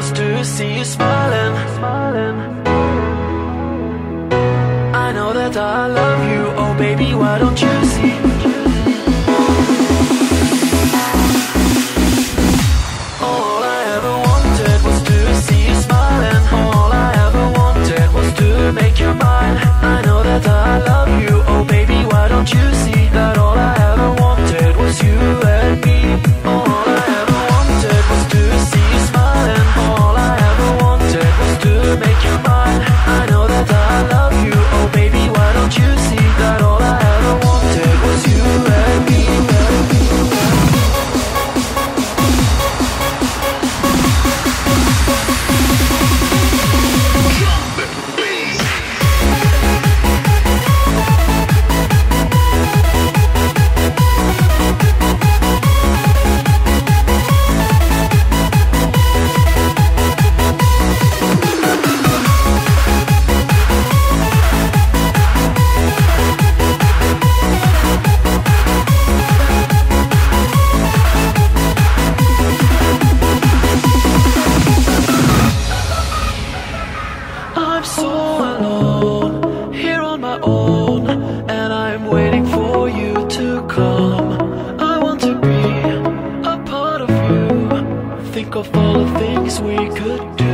was to see you smiling. I know that I love you, oh baby, why don't you see? All I ever wanted was to see you smiling. All I ever wanted was to make you mine. I know that I love you, oh baby, why don't you see that all I ever wanted was you and me. All I ever wanted was to see you smiling. All I ever wanted was to make you mine. I know that I love you, oh baby, why don't you see that all I ever wanted was you and me. I'm so alone, here on my own, and I'm waiting for you to come. I want to be a part of you, think of all the things we could do.